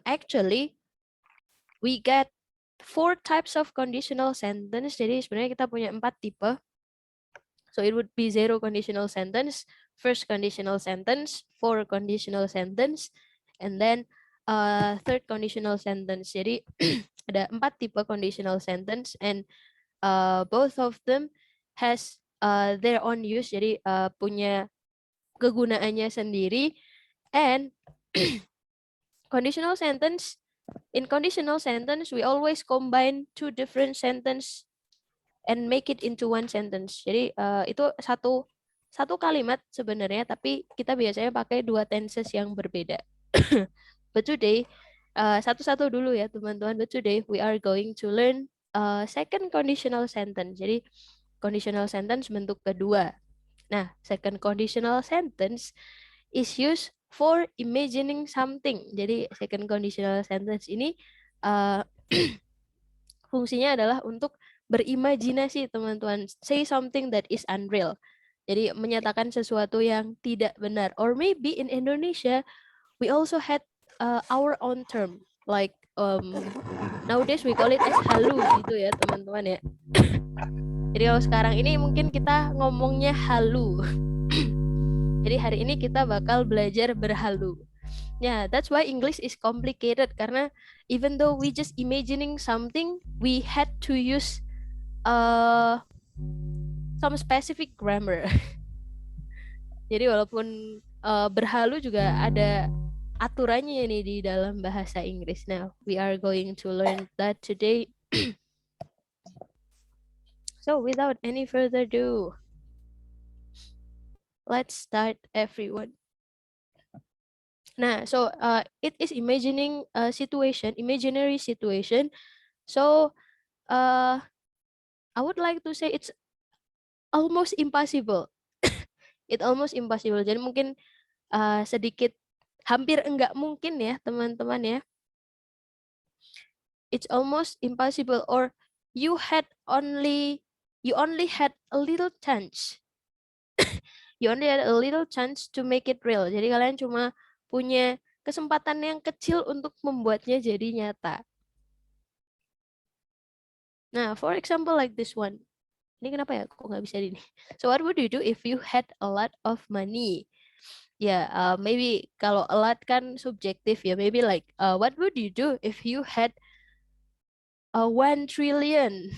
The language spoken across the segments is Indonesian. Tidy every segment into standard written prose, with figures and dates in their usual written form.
actually we get 4 types of conditional sentence. Jadi sebenarnya kita punya 4 tipe. So it would be 0 conditional sentence, first conditional sentence, 4 conditional sentence, and then third conditional sentence. Jadi ada 4 tipe conditional sentence, and both of them has their own use. Jadi punya kegunaannya sendiri. And conditional sentence, in conditional sentence we always combine 2 different sentence and make it into one sentence. Jadi itu satu kalimat sebenarnya, tapi kita biasanya pakai 2 tenses yang berbeda. But today satu-satu dulu ya teman-teman. But today we are going to learn second conditional sentence. Jadi conditional sentence bentuk kedua. Nah, second conditional sentence is used for imagining something. Jadi second conditional sentence ini fungsinya adalah untuk berimajinasi, teman-teman. Say something that is unreal. Jadi menyatakan sesuatu yang tidak benar. Or maybe in Indonesia we also had our own term, like nowadays we call it as halu gitu ya teman-teman ya. Jadi kalau sekarang ini mungkin kita ngomongnya halu. Jadi hari ini kita bakal belajar berhalu. Yeah, that's why English is complicated, karena even though we just imagining something, we had to use some specific grammar. Jadi walaupun berhalu juga ada aturannya nih di dalam bahasa Inggris. Now, we are going to learn that today. So, without any further ado, let's start, everyone. Nah, so it is imagining a situation, imaginary situation. So, I would like to say it's almost impossible. It almost impossible. Jadi mungkin sedikit hampir enggak mungkin ya, teman-teman ya. It's almost impossible, or you only had a little chance. You only had a little chance to make it real. Jadi kalian cuma punya kesempatan yang kecil untuk membuatnya jadi nyata. Nah, for example like this one. Ini kenapa ya? Kok nggak bisa ini? So what would you do if you had a lot of money? Ya, maybe kalau a lot kan subjektif ya. Maybe like, what would you do if you had 1 trillion?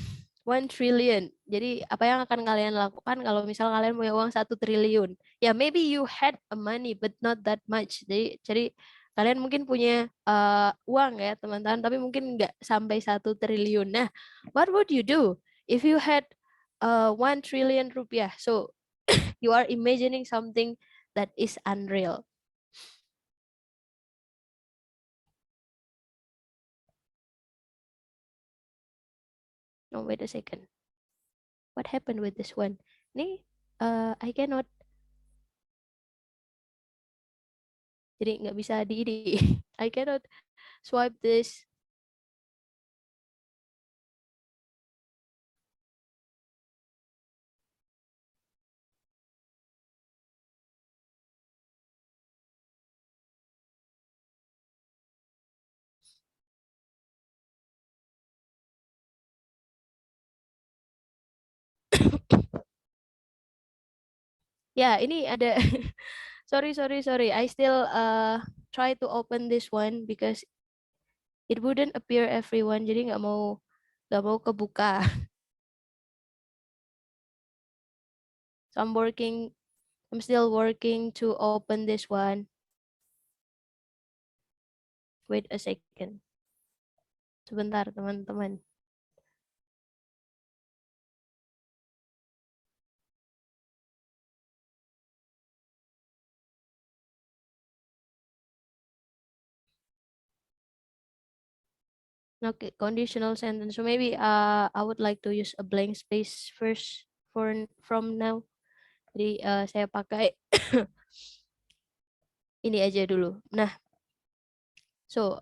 1 trillion. Jadi apa yang akan kalian lakukan kalau misal kalian punya uang 1 triliun? Ya, maybe you had a money but not that much. Jadi kalian mungkin punya uang ya teman-teman, tapi mungkin nggak sampai 1 triliun. Nah, what would you do if you had 1 trillion rupiah? So you are imagining something that is unreal. No, wait a second. What happened with this one? Ini I cannot. Jadi nggak bisa di ini. I cannot swipe this. Ya, ini ada. sorry. I still try to open this one because it wouldn't appear everyone. Jadi nggak mau kebuka. So I'm still working to open this one. Wait a second. Sebentar, teman-teman. Okay, conditional sentence. So maybe I would like to use a blank space first from now. Jadi saya pakai ini aja dulu. Nah, so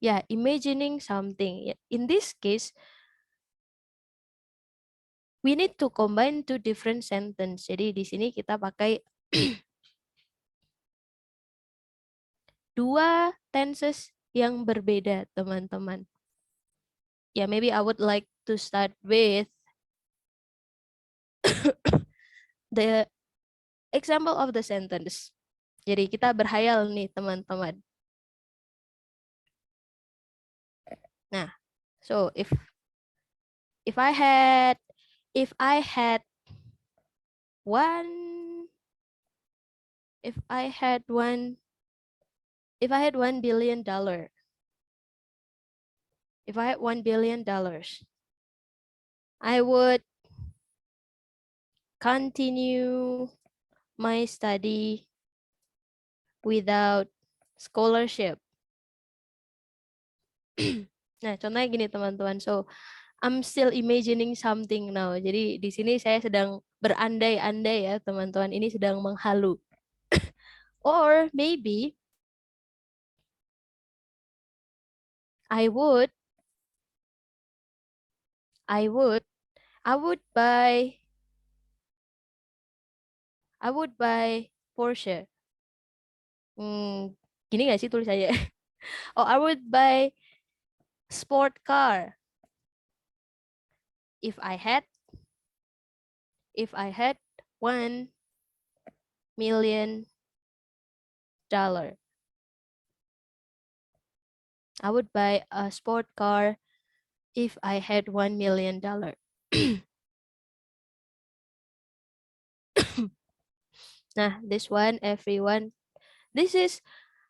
yeah, imagining something. In this case, we need to combine 2 different sentence. Jadi di sini kita pakai 2 tenses yang berbeda, teman-teman. Ya, maybe I would like to start with the example of the sentence. Jadi kita berhayal nih, teman-teman. Nah, so if I had one if I had $1 billion, if I had $1 billion, I would continue my study without scholarship. Nah, contohnya gini, teman-teman. So, I'm still imagining something now. Jadi di sini saya sedang berandai-andai ya, teman-teman. Ini sedang menghalu. Or maybe I would I would buy Porsche. Gini nggak sih tulisannya? Oh, I would buy sport car if I had $1 million. I would buy a sport car if I had $1 million. Nah, this one, everyone, this is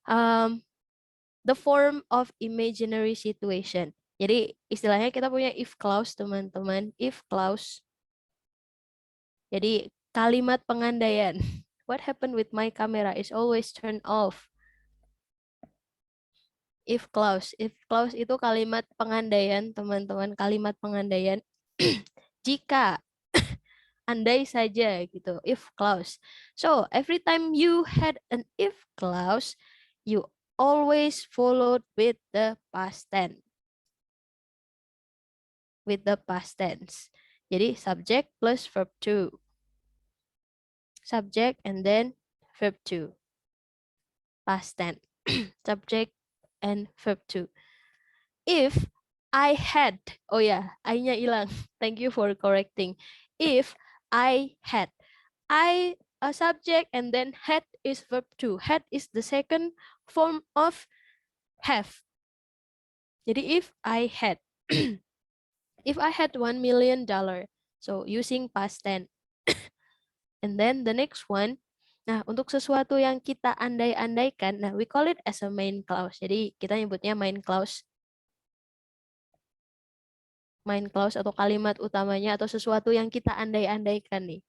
the form of imaginary situation. Jadi istilahnya kita punya if clause, teman-teman. If clause. Jadi kalimat pengandaian. What happened with my camera is always turned off. If clause. If clause itu kalimat pengandaian, teman-teman. Kalimat pengandaian. Jika, andai saja gitu. If clause. So, every time you had an if clause, you always followed with the past tense. With the past tense. Jadi, subject plus verb to. Subject and then verb to. Past tense. Subject and verb to. If I had, oh ya, I-nya hilang. Thank you for correcting. If I had, I a subject and then had is verb to. Had is the second form of have. Jadi if I had, if I had $1 million, so using past tense. And then the next one, nah untuk sesuatu yang kita andai-andaikan, nah we call it as a main clause. Jadi kita nyebutnya main clause. Main clause atau kalimat utamanya atau sesuatu yang kita andai-andaikan nih.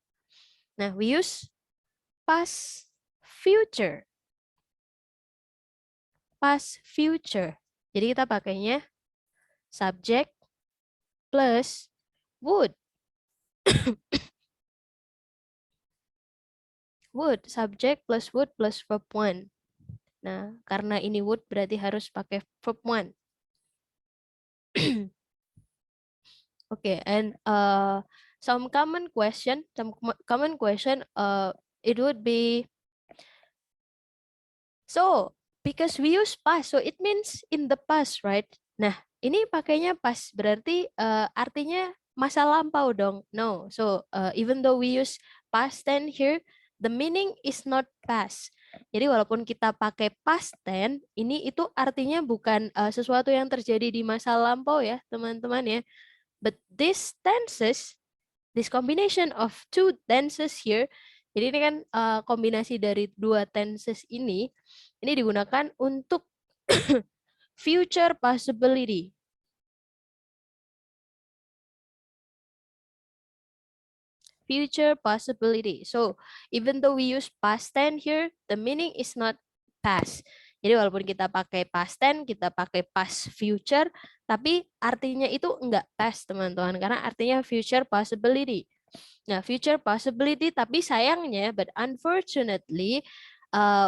Nah, we use past future. Past future. Jadi kita pakainya subject plus would. Would, subject plus would plus verb one. Nah, karena ini would berarti harus pakai verb one. Okay, and some common question, it would be, so because we use past, so it means in the past, right? Nah, ini pakainya past berarti artinya masa lampau dong. No, so even though we use past tense here, the meaning is not past. Jadi walaupun kita pakai past tense, ini itu artinya bukan sesuatu yang terjadi di masa lampau ya, teman-teman ya. But these tenses, this combination of two tenses here, jadi ini kan kombinasi dari dua tenses ini digunakan untuk future possibility. Future possibility. So, even though we use past tense here, the meaning is not past. Jadi walaupun kita pakai past tense, kita pakai past future, tapi artinya itu enggak past, teman-teman, karena artinya future possibility. Nah, future possibility, tapi sayangnya, but unfortunately,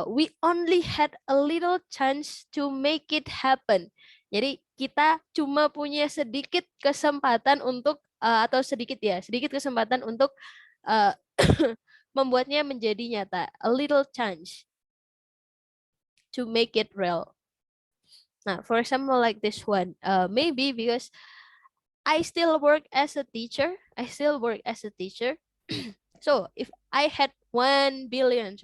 we only had a little chance to make it happen. Jadi kita cuma punya sedikit kesempatan untuk atau sedikit kesempatan untuk membuatnya menjadi nyata. A little chance to make it real. Now, for example, like this one, maybe because I still work as a teacher. I still work as a teacher. So if I had 1 billion,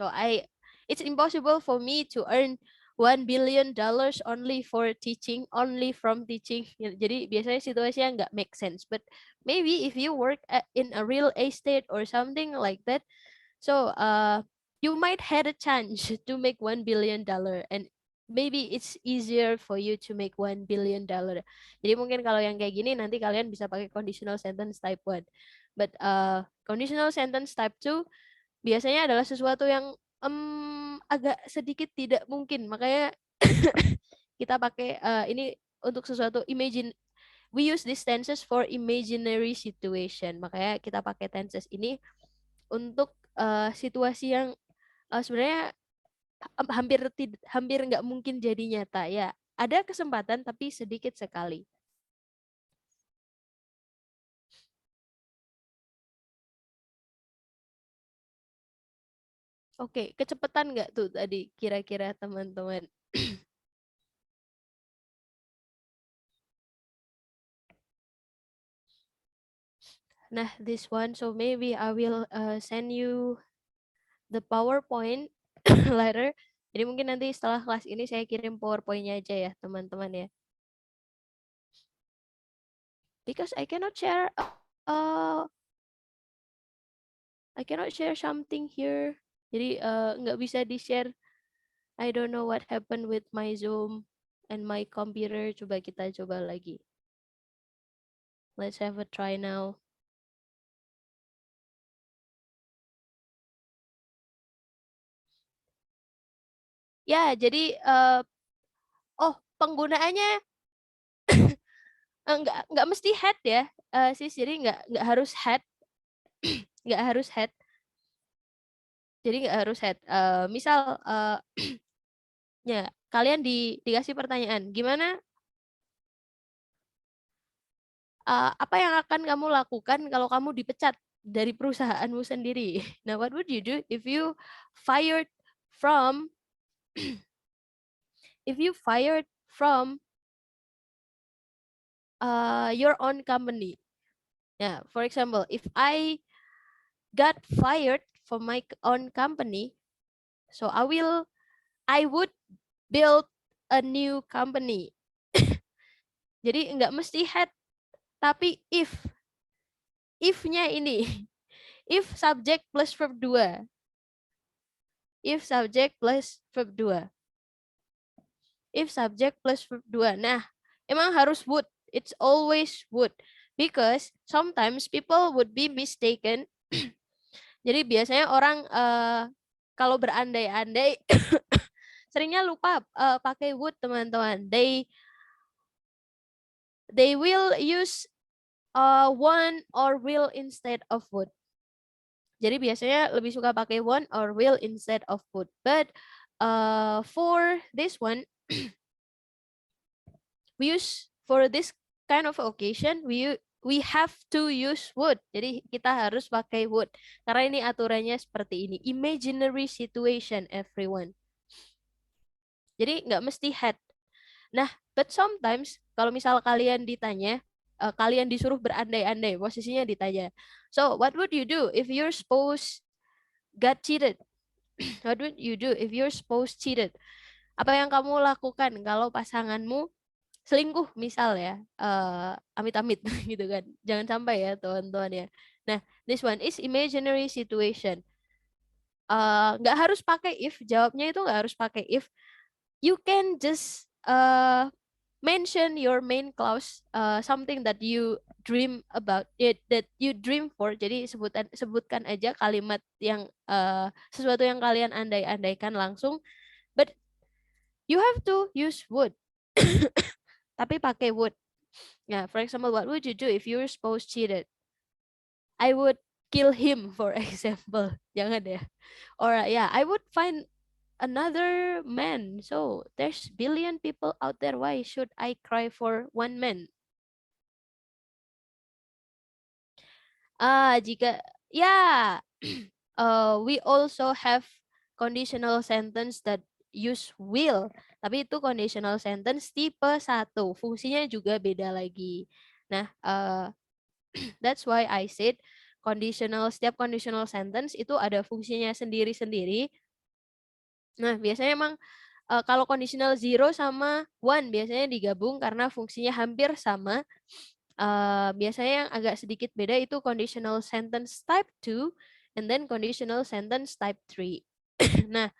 it's impossible for me to earn $1 billion only for teaching, only from teaching. Jadi biasanya situasinya nggak make sense. But maybe if you work in a real estate or something like that, so you might had a chance to make $1 billion, and maybe it's easier for you to make $1 billion. Jadi mungkin kalau yang kayak gini nanti kalian bisa pakai conditional sentence type 1. But conditional sentence type 2 biasanya adalah sesuatu yang agak sedikit tidak mungkin. Makanya kita pakai ini untuk sesuatu imagine. We use these tenses for imaginary situation. Makanya kita pakai tenses ini untuk situasi yang sebenarnya hampir nggak mungkin jadi nyata ya. Ada kesempatan tapi sedikit sekali. Oke, kecepatan nggak tuh tadi kira-kira teman-teman? Nah, this one, so maybe I will send you the PowerPoint later. Jadi mungkin nanti setelah kelas ini saya kirim PowerPoint-nya aja ya, teman-teman ya. Because I cannot share something here. Jadi nggak bisa di-share. I don't know what happened with my Zoom and my computer. Coba kita coba lagi. Let's have a try now. Ya, jadi penggunaannya nggak mesti head ya, sis. Jadi nggak harus head, nggak harus head. Jadi nggak harus head. Misal ya kalian dikasih pertanyaan, gimana? Apa yang akan kamu lakukan kalau kamu dipecat dari perusahaanmu sendiri? Nah, what would you do if you fired from your own company? Yeah, for example, if I got fired from my own company, so I would build a new company. Jadi nggak mesti had, tapi if-nya ini, if subject plus verb 2. If subject plus verb 2. If subject plus verb 2. Nah, emang harus would. It's always would. Because sometimes people would be mistaken. Jadi biasanya orang kalau berandai-andai seringnya lupa pakai would, teman-teman. They will use want or will instead of would. Jadi biasanya lebih suka pakai want or will instead of would. But for this one, we use for this kind of occasion, we have to use would. Jadi kita harus pakai would. Karena ini aturannya seperti ini. Imaginary situation, everyone. Jadi nggak mesti had. Nah, but sometimes kalau misal kalian ditanya, kalian disuruh berandai-andai, posisinya ditanya. So, what would you do if your spouse got cheated? What would you do if your spouse cheated? Apa yang kamu lakukan kalau pasanganmu selingkuh misal ya, amit-amit gitu kan. Jangan sampai ya teman-teman ya. Nah, this one is imaginary situation. Nggak harus pakai if, jawabnya itu nggak harus pakai if. You can just mention your main clause, something that you dream about it, that you dream for. Jadi sebutkan aja kalimat yang sesuatu yang kalian andai-andaikan langsung, but you have to use would. Tapi pakai would. Yeah, for example, what would you do if your spouse cheated? I would kill him, for example. Jangan ya. Or yeah, I would find another man. So there's billion people out there. Why should I cry for one man? Jika ya, we also have conditional sentence that use will. Tapi itu conditional sentence tipe 1. Fungsinya juga beda lagi. Nah, that's why I said setiap conditional sentence itu ada fungsinya sendiri-sendiri. Nah, biasanya emang kalau conditional 0 sama 1 biasanya digabung karena fungsinya hampir sama. Biasanya yang agak sedikit beda itu conditional sentence type 2 and then conditional sentence type 3. Nah,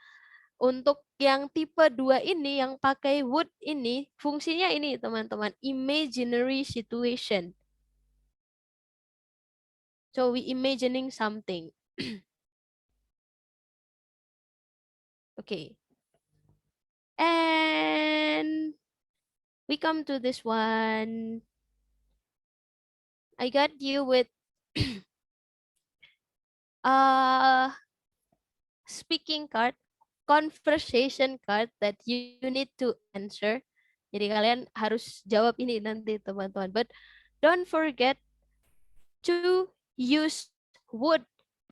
untuk yang tipe 2 ini yang pakai would ini fungsinya ini teman-teman, imaginary situation. So we imagining something. Okay. And we come to this one. I got you with speaking card, conversation card that you need to answer. Jadi kalian harus jawab ini nanti teman-teman. But don't forget to use would.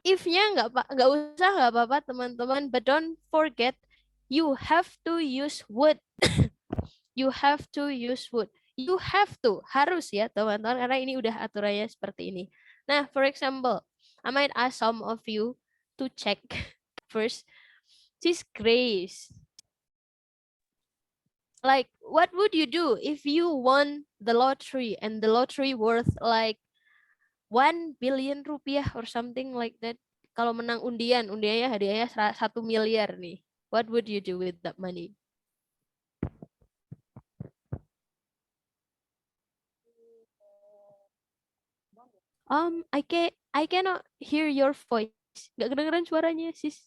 If-nya nggak usah nggak apa-apa teman-teman. But don't forget you have to use would. You have to use would. You have to, harus ya teman-teman, karena ini udah aturannya seperti ini. Nah, for example, I might ask some of you to check first. Sis Grace, like what would you do if you won the lottery and the lottery worth like 1 billion rupiah or something like that? Kalau menang undiannya hadiahnya 1 miliar nih. What would you do with that money? I cannot hear your voice. Gak kedengeran suaranya, sis.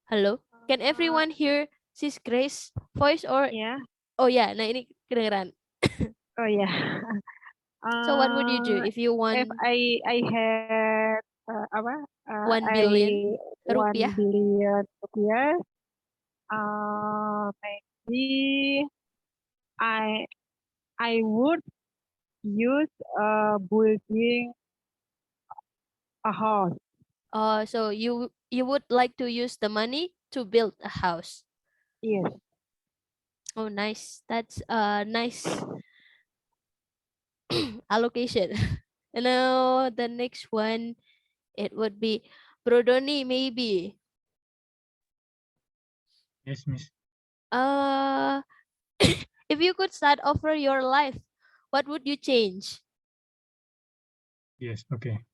Halo? Can everyone hear sis Grace voice or? Yeah. Oh ya, nah ini kedengeran. Oh yeah. So what would you do if you If won I had 1 I billion 1 rupiah? billion rupiah, maybe I would use building a house. So you would like to use the money to build a house. Yes. Oh, nice. That's a nice allocation. And now the next one, it would be Brodoni, maybe. Yes, Miss. If you could start over your life, what would you change? Yes, okay.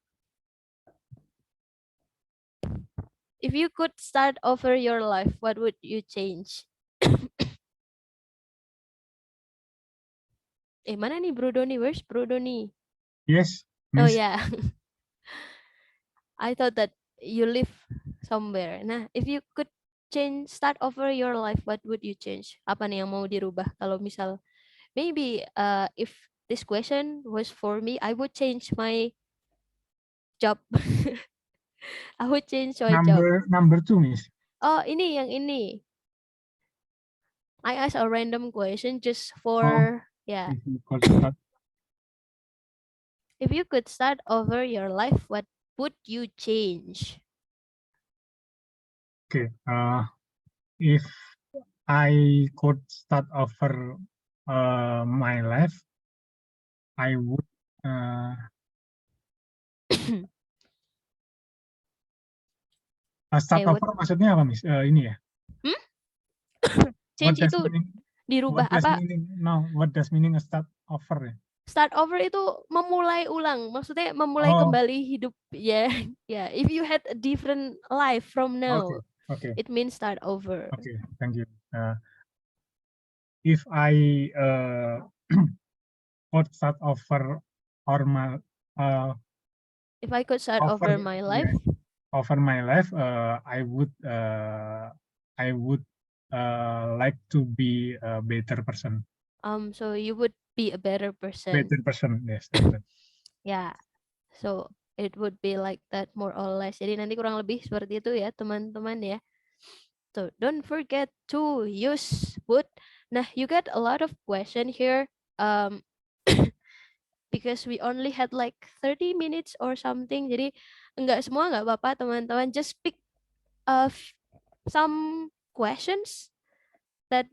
If you could start over your life, what would you change? Mana nih Brodoni? Where's Brodoni? Yes, Oh Miss. yeah. I thought that you live somewhere. Nah, if you could start over your life, what would you change? Apa nih yang mau dirubah? Kalau misal, maybe if this question was for me, I would change my job. I would change my job. Number 2, Miss. Oh, ini yang ini. I ask a random question just for, yeah. If you could start over your life, what would you change? Okay. If I could start over my life, I would start over maksudnya apa, Miss? Ini ya? Change itu dirubah apa? No, what does meaning start over ya? Start over itu memulai ulang, maksudnya memulai kembali hidup ya. Yeah, if you had a different life from now, it means start over. Okay, thank you. If I could start over my if I could start over my life, I would like to be a better person. So you would be a better person. Better person, yes. Yeah. So it would be like that more or less. Jadi nanti kurang lebih seperti itu ya teman-teman ya. So don't forget to use would. Nah, you get a lot of question here. Because we only had like 30 minutes or something. Jadi Enggak semua nggak apa-apa teman-teman. Just pick some questions that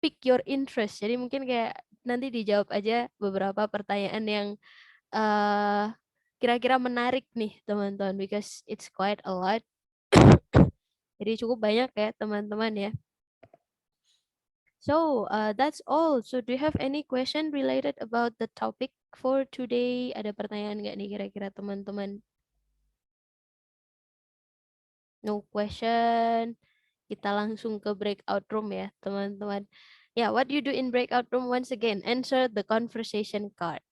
pick your interest. Jadi mungkin kayak nanti dijawab aja beberapa pertanyaan yang kira-kira menarik nih teman-teman, because it's quite a lot. Jadi cukup banyak ya teman-teman ya. So that's all. So do you have any question related about the topic for today? Ada pertanyaan nggak nih kira-kira teman-teman? No question. Kita langsung ke breakout room ya teman-teman. Yeah, what you do in breakout room? Once again, answer the conversation card.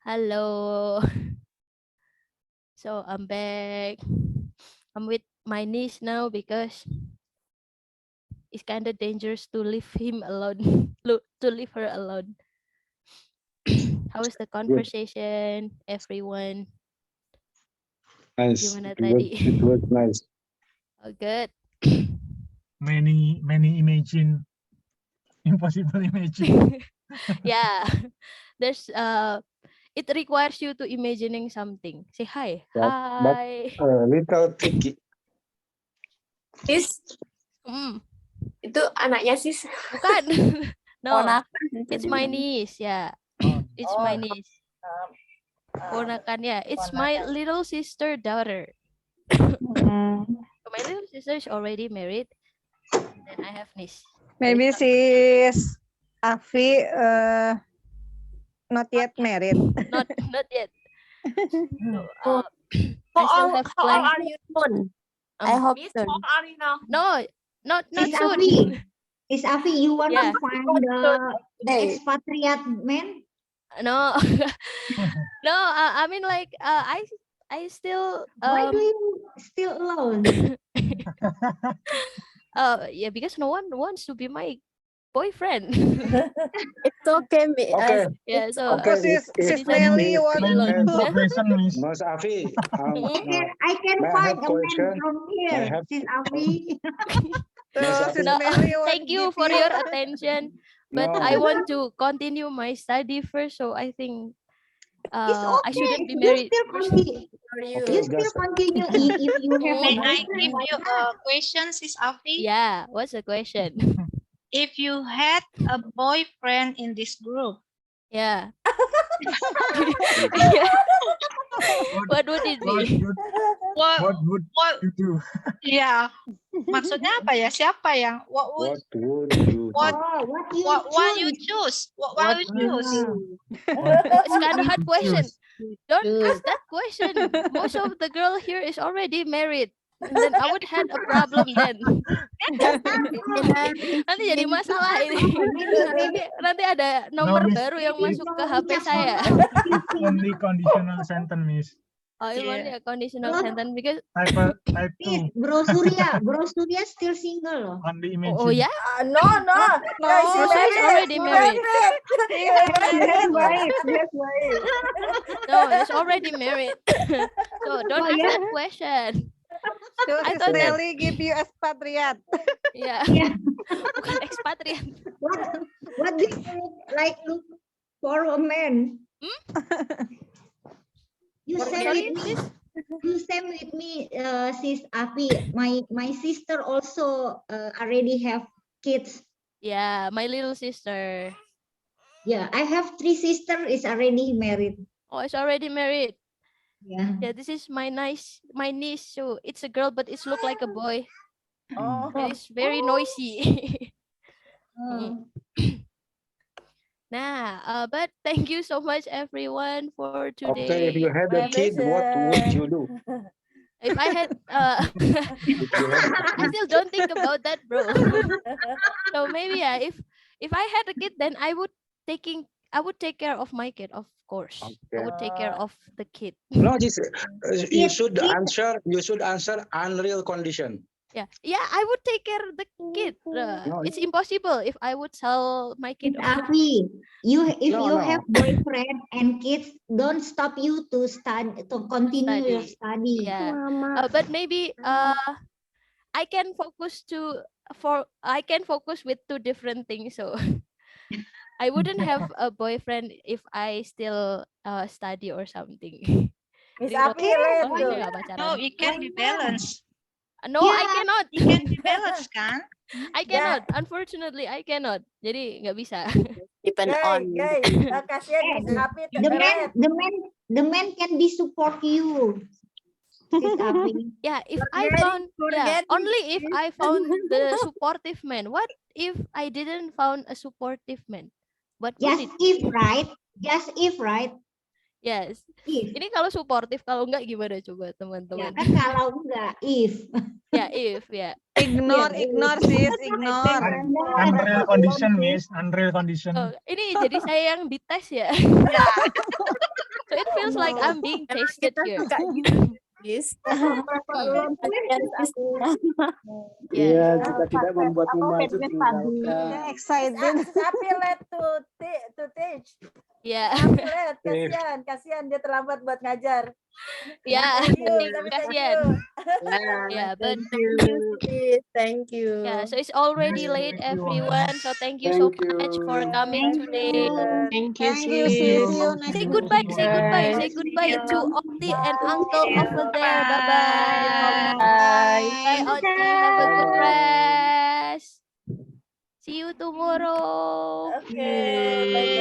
Hello. So I'm back. I'm with my niece now because it's kind of dangerous to leave him alone. To leave her alone. How is the conversation, everyone? Nice. Gimana It was, tadi? it was nice. Oh, good. Many imagine, impossible imagine. Yeah, there's it requires you to imagining something. Say hi. But Hi. little tricky. Sis, itu anaknya sis. Bukan. No, Ponakan. it's my niece. Yeah, Oh, it's my niece. Ponakan, yeah. It's my little sister daughter. So my little sister is already married. Then I have niece. Maybe sis Afi not yet married. Not yet. So, How I still old, have how old plans. are you soon? I Um, hope Miss, soon. how old are you now? No, not Is soon. Afi, is Afi, you want Yeah. to find the Hey. expatriate man? No, no. I mean, like, I still Why do you still alone? yeah, because no one wants to be my boyfriend. It's okay, Okay. Yeah, so Okay. sis if- Nelly if- want Many to. progression, Miss. Mas Afi, I can May I find have a man question? from here, have- sis Afi. So Mas sis No, Nelly want thank you give for your attention, but No. I want to continue my study first, so I think It's I okay. shouldn't be You married still first. continue. Okay, You still just continue if you have a May I boyfriend. give Why you not? a question, Sis Afi? Yeah, what's the question? If you had a boyfriend in this group, Yeah. Yeah. What would it What be? would what, you do? ya, maksudnya apa ya? Siapa yang, what would, what would you What- do? Oh, what you what you choose? choose? What you choose? It's kind of hard question. Don't Choose. ask that question. Most of the girl here is already married. And then I would had a problem then. Nanti jadi masalah ini. Nanti ada nomor Miss. baru yang masuk ke HP saya. Only conditional sentence, Miss. Oh, you want a conditional What? sentence because Type Sis, 2. Bro Surya still single loh. Only imagine. oh yeah, No. so she's already married. That's right. No, she's already married. So don't Oh, ask yeah? that question. So I sis thought that- Nelly give you expatriate. Yeah. Yeah. Bukan expatriate. What do you look for a man? You same Sorry, with me. sis? You same with me, sis Afi. My sister also already have kids. Yeah, my little sister. Yeah, I have 3 sisters is already married. Oh, it's already married. Yeah. Yeah, this is my niece. So it's a girl, but it's look like a boy. Oh. And it's very noisy. Oh. Nah, but thank you so much everyone for Okay, today. if you had a My kid, what would you do? If I had If you had I still don't think about that, bro. So maybe yeah, if I had a kid, then I would take care of my kid, of course. I Okay. would take care of the kid. No, this you Kid, should kid. answer unreal condition. Yeah, I would take care of the kid. No, It's impossible if I would sell my Sis kid. Afi, if No, you no. have boyfriend and kids, don't stop you to study to continue your study. Yeah. But maybe I can focus with 2 different things. So I wouldn't have a boyfriend if I still study or something. Miss Jadi kalau Afi relate makanya tuh. nggak pacaran. No, it can be balanced. No, I cannot. It can be balanced, kan? I cannot. Unfortunately, I cannot. Jadi nggak bisa. Depend Guys, on. guys, kasihan Miss Afi relate. The man can be support you. Sis Afi. Yeah, if I Forgetting- found forgetting only if I found the supportive man. What if I didn't found a supportive man? What would Just it? if, right? Just if, right? Yes. If. Ini kalau supportive, kalau enggak gimana coba Ya teman-teman? kan kalau enggak, if. Ya, if ya. Ignore, Iya, ignore sis, ignore. Unreal condition, Miss. Unreal condition. Oh, ini jadi saya yang dites ya. So it feels like I'm being tested Kita here. suka gitu, Sis. Yeah. Jika tidak membuatmu maju tinggalkan. Excited. Miss Afi relate to teach. Ya. Afi relate, kasihan dia terlambat buat ngajar. Ya. Thank you, tapi thank Kasihan. you. Yeah, but Thank you, Sis. Thank you. yeah, so it's already late, everyone. So thank you so much for coming today. Thank Thank you sis. See you next Say week. goodbye, say goodbye, say goodbye to Okti and Uncle over there. Bye bye. Bye, Okti. Have a good rest. See you tomorrow. Okay.